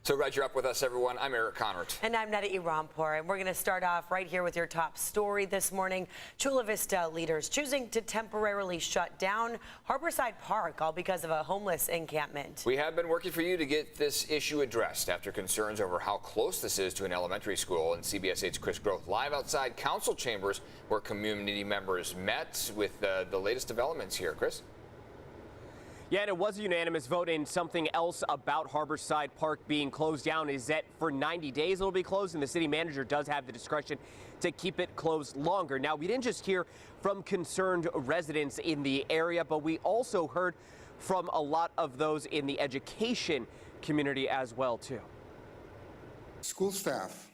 So glad you're up with us, everyone. I'm Eric Conrad. And I'm Neda Irampur, and we're going to start off right here with your top story this morning. Chula Vista leaders choosing to temporarily shut down Harborside Park, all because of a homeless encampment. We have been working for you to get this issue addressed after concerns over how close this is to an elementary school. And CBS 8's Chris Groth live outside council chambers where community members met with the latest developments here. Chris? Yeah, and it was a unanimous vote. And something else about Harborside Park being closed down is that for 90 days it'll be closed, and the city manager does have the discretion to keep it closed longer. Now, we didn't just hear from concerned residents in the area, but we also heard from a lot of those in the education community as well, too. School staff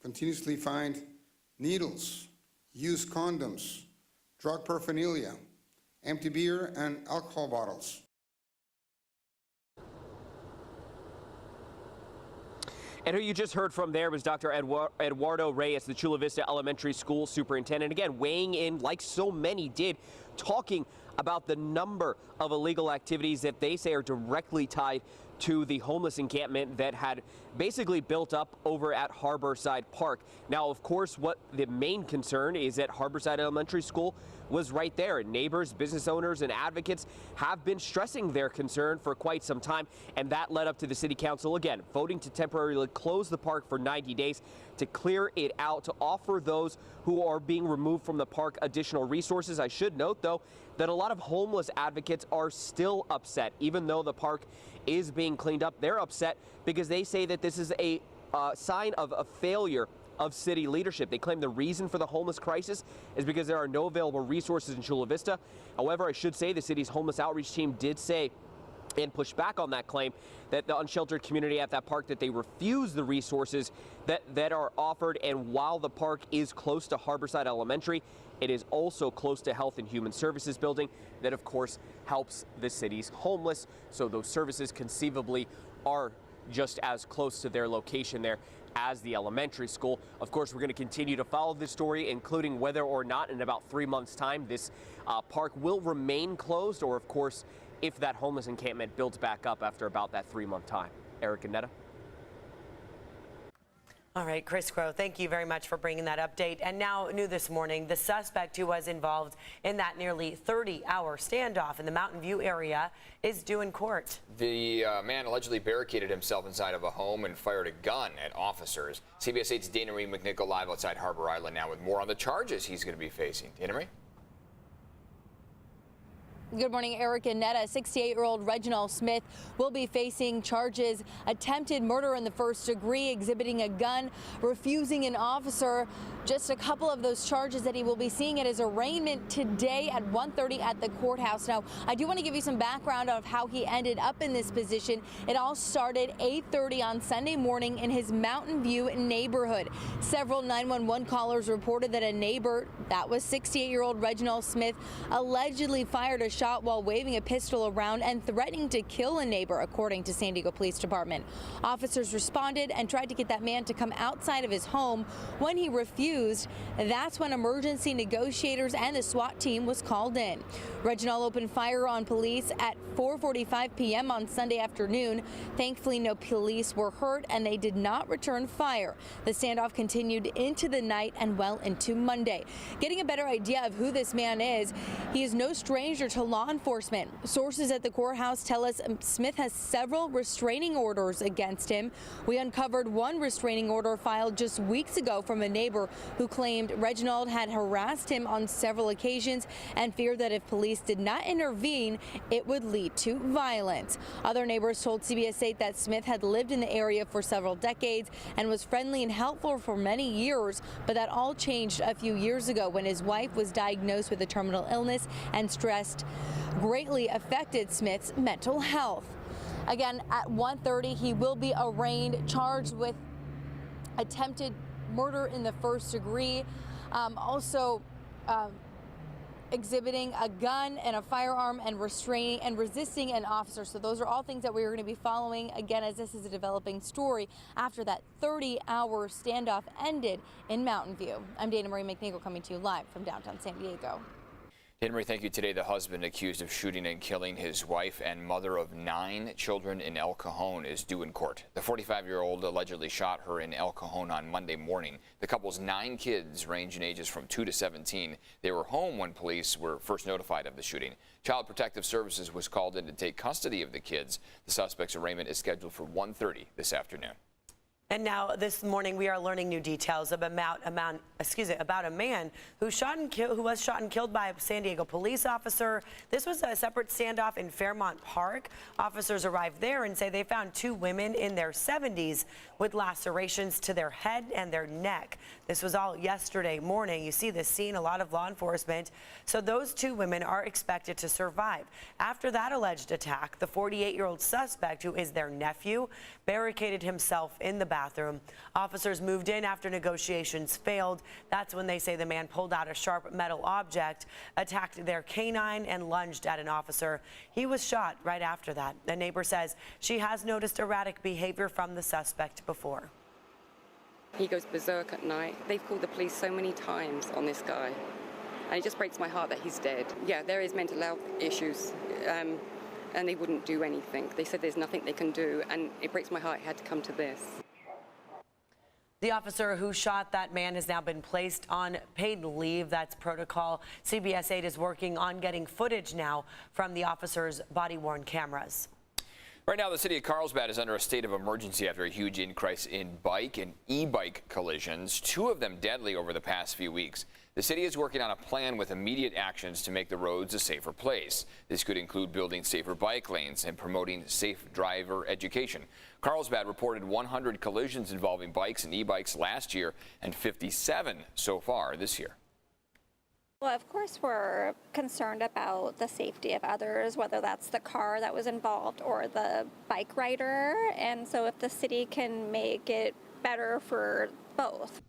continuously find needles, used condoms, drug paraphernalia, empty beer and alcohol bottles. And who you just heard from there was Dr. Eduardo Reyes, the Chula Vista Elementary School superintendent, again weighing in like so many did, talking about the number of illegal activities that they say are directly tied to the homeless encampment that had basically built up over at Harborside Park. Now, of course, what the main concern is that Harborside Elementary School was right there, and neighbors, business owners, and advocates have been stressing their concern for quite some time, and that led up to the city council again voting to temporarily close the park for 90 days to clear it out, to offer those who are being removed from the park additional resources. I should note, though, that a lot of homeless advocates are still upset. Even though the park is being cleaned up, they're upset because they say that this is a sign of a failure of city leadership. They claim the reason for the homeless crisis is because there are no available resources in Chula Vista. However, I should say the city's homeless outreach team did say and push back on that claim that the unsheltered community at that park, that they refuse the resources that are offered. And while the park is close to Harborside Elementary, it is also close to Health and Human Services building that, of course, helps the city's homeless. So those services conceivably are just as close to their location there as the elementary school. Of course, we're going to continue to follow this story, including whether or not in about 3 months' time this park will remain closed, or, of course, if that homeless encampment builds back up after about that 3-month time. Eric and Neda. All right, Chris Groth, thank you very much for bringing that update. And now, new this morning, the suspect who was involved in that nearly 30-hour standoff in the Mountain View area is due in court. The man allegedly barricaded himself inside of a home and fired a gun at officers. CBS 8's Dana Marie McNichol live outside Harbor Island now with more on the charges he's going to be facing. Dana Marie? Good morning, Eric and Neda. 68-year-old Reginald Smith will be facing charges: attempted murder in the first degree, exhibiting a gun, refusing an officer. Just a couple of those charges that he will be seeing at his arraignment today at 1:30 at the courthouse. Now, I do want to give you some background of how he ended up in this position. It all started 8:30 on Sunday morning in his Mountain View neighborhood. Several 911 callers reported that a neighbor, that was 68-year-old Reginald Smith, allegedly fired a shot while waving a pistol around and threatening to kill a neighbor, according to San Diego Police Department. Officers responded and tried to get that man to come outside of his home. When he refused, that's when emergency negotiators and the SWAT team was called in. Reginald opened fire on police at 4:45 p.m. on Sunday afternoon. Thankfully, no police were hurt and they did not return fire. The standoff continued into the night and well into Monday. Getting a better idea of who this man is, he is no stranger to law enforcement. Sources at the courthouse tell us Smith has several restraining orders against him. We uncovered one restraining order filed just weeks ago from a neighbor who claimed Reginald had harassed him on several occasions and feared that if police did not intervene, it would lead to violence. Other neighbors told CBS 8 that Smith had lived in the area for several decades and was friendly and helpful for many years, but that all changed a few years ago when his wife was diagnosed with a terminal illness and stressed greatly affected Smith's mental health. Again, at 1:30, he will be arraigned, charged with attempted murder in the first degree, also exhibiting a gun and a firearm and restraining and resisting an officer. So those are all things that we're going to be following, again, as this is a developing story after that 30-hour standoff ended in Mountain View. I'm Dana Marie McNichol coming to you live from downtown San Diego. Dana Marie, thank you. Today, the husband accused of shooting and killing his wife and mother of 9 children in El Cajon is due in court. The 45-year-old allegedly shot her in El Cajon on Monday morning. The couple's 9 kids range in ages from 2 to 17. They were home when police were first notified of the shooting. Child Protective Services was called in to take custody of the kids. The suspect's arraignment is scheduled for 1:30 this afternoon. And now this morning we are learning new details about a man who was shot and killed by a San Diego police officer. This was a separate standoff in Fairmount Park. Officers arrived there and say they found 2 women in their 70s with lacerations to their head and their neck. This was all yesterday morning. You see this scene, a lot of law enforcement. So those 2 women are expected to survive. After that alleged attack, the 48-year-old suspect, who is their nephew, barricaded himself in the bathroom. Officers moved in after negotiations failed. That's when they say the man pulled out a sharp metal object, attacked their canine, and lunged at an officer. He was shot right after that. A neighbor says she has noticed erratic behavior from the suspect before. He goes berserk at night. They've called the police so many times on this guy. And it just breaks my heart that he's dead. Yeah, there is mental health issues. And they wouldn't do anything. They said there's nothing they can do, and it breaks my heart it had to come to this. The officer who shot that man has now been placed on paid leave. That's protocol. CBS 8 is working on getting footage now from the officer's body-worn cameras. Right now, the city of Carlsbad is under a state of emergency after a huge increase in bike and e-bike collisions, 2 of them deadly over the past few weeks. The city is working on a plan with immediate actions to make the roads a safer place. This could include building safer bike lanes and promoting safe driver education. Carlsbad reported 100 collisions involving bikes and e-bikes last year and 57 so far this year. Well, of course, we're concerned about the safety of others, whether that's the car that was involved or the bike rider. And so if the city can make it better for both.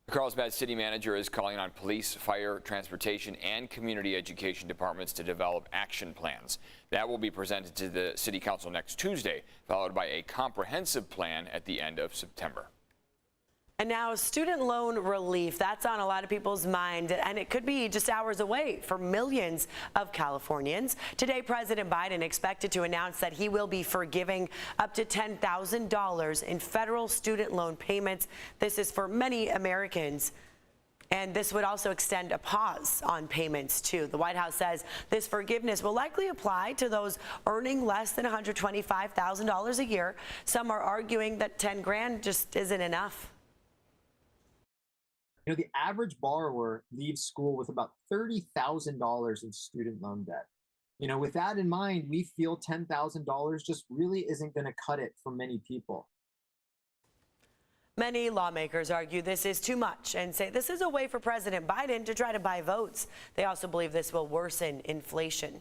The Carlsbad city manager is calling on police, fire, transportation, and community education departments to develop action plans. That will be presented to the city council next Tuesday, followed by a comprehensive plan at the end of September. And now student loan relief, that's on a lot of people's mind, and it could be just hours away for millions of Californians. Today, President Biden expected to announce that he will be forgiving up to $10,000 in federal student loan payments. This is for many Americans. And this would also extend a pause on payments, too. The White House says this forgiveness will likely apply to those earning less than $125,000 a year. Some are arguing that 10 grand just isn't enough. You know, the average borrower leaves school with about $30,000 in student loan debt. You know, with that in mind, we feel $10,000 just really isn't going to cut it for many people. Many lawmakers argue this is too much and say this is a way for President Biden to try to buy votes. They also believe this will worsen inflation.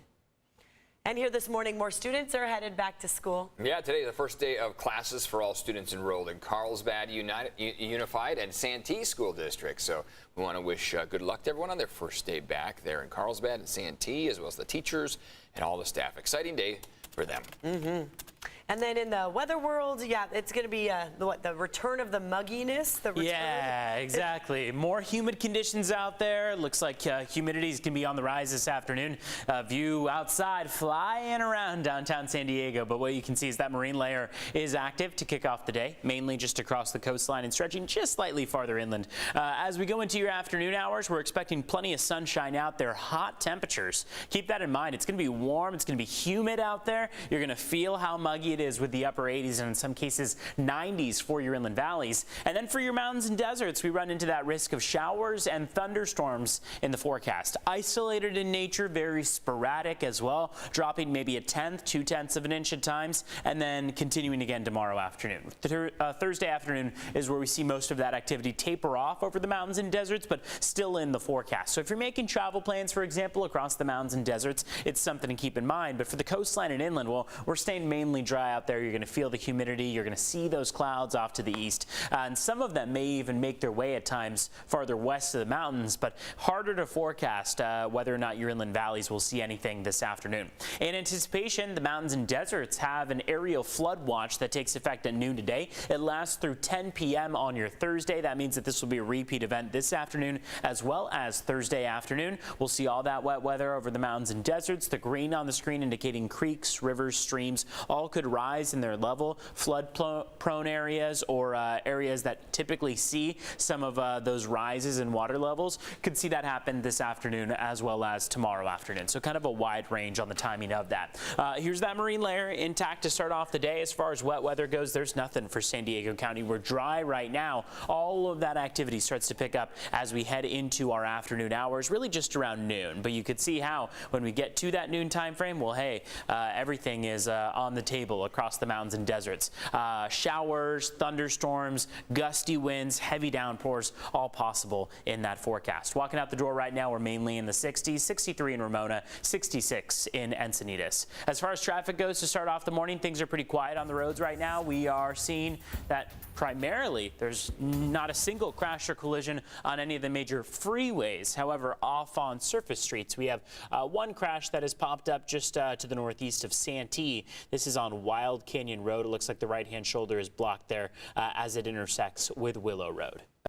And here this morning, more students are headed back to school. Yeah, today is the first day of classes for all students enrolled in Carlsbad Unified and Santee school districts. So we want to wish good luck to everyone on their first day back there in Carlsbad and Santee, as well as the teachers and all the staff. Exciting day for them. And then in the weather world, yeah, it's going to be the return of the mugginess. Yeah, exactly. More humid conditions out there. Looks like humidity is going to be on the rise this afternoon. View outside flying around downtown San Diego. But what you can see is that marine layer is active to kick off the day, mainly just across the coastline and stretching just slightly farther inland. As we go into your afternoon hours, we're expecting plenty of sunshine out there, hot temperatures. Keep that in mind. It's going to be warm. It's going to be humid out there. You're going to feel how muggy it is with the upper 80s and in some cases 90s for your inland valleys. And then for your mountains and deserts, we run into that risk of showers and thunderstorms in the forecast. Isolated in nature, very sporadic as well, dropping maybe 1/10, 2/10 of an inch at times, and then continuing again tomorrow afternoon. Thursday afternoon is where we see most of that activity taper off over the mountains and deserts, but still in the forecast. So if you're making travel plans, for example, across the mountains and deserts, it's something to keep in mind. But for the coastline and inland, well, we're staying mainly dry dry out there. You're going to feel the humidity. You're going to see those clouds off to the east. And some of them may even make their way at times farther west of the mountains, but harder to forecast whether or not your inland valleys will see anything this afternoon. In anticipation, the mountains and deserts have an aerial flood watch that takes effect at noon today. It lasts through 10 p.m. on your Thursday. That means that this will be a repeat event this afternoon as well as Thursday afternoon. We'll see all that wet weather over the mountains and deserts. The green on the screen indicating creeks, rivers, streams all could rise in their level. Flood-prone areas or areas that typically see some of those rises in water levels could see that happen this afternoon as well as tomorrow afternoon. So kind of a wide range on the timing of that. Here's that marine layer intact to start off the day. As far as wet weather goes, there's nothing for San Diego County. We're dry right now. All of that activity starts to pick up as we head into our afternoon hours, really just around noon. But you could see how when we get to that noon time frame, well, hey, everything is on the table across the mountains and deserts. Showers, thunderstorms, gusty winds, heavy downpours, all possible in that forecast. Walking out the door right now, we're mainly in the 60s, 63 in Ramona, 66 in Encinitas. As far as traffic goes to start off the morning, things are pretty quiet on the roads right now. We are seeing that primarily there's not a single crash or collision on any of the major freeways. However, off on surface streets, we have one crash that has popped up just to the northeast of Santee. This is on Wild Canyon Road. It looks like the right-hand shoulder is blocked there as it intersects with Willow Road.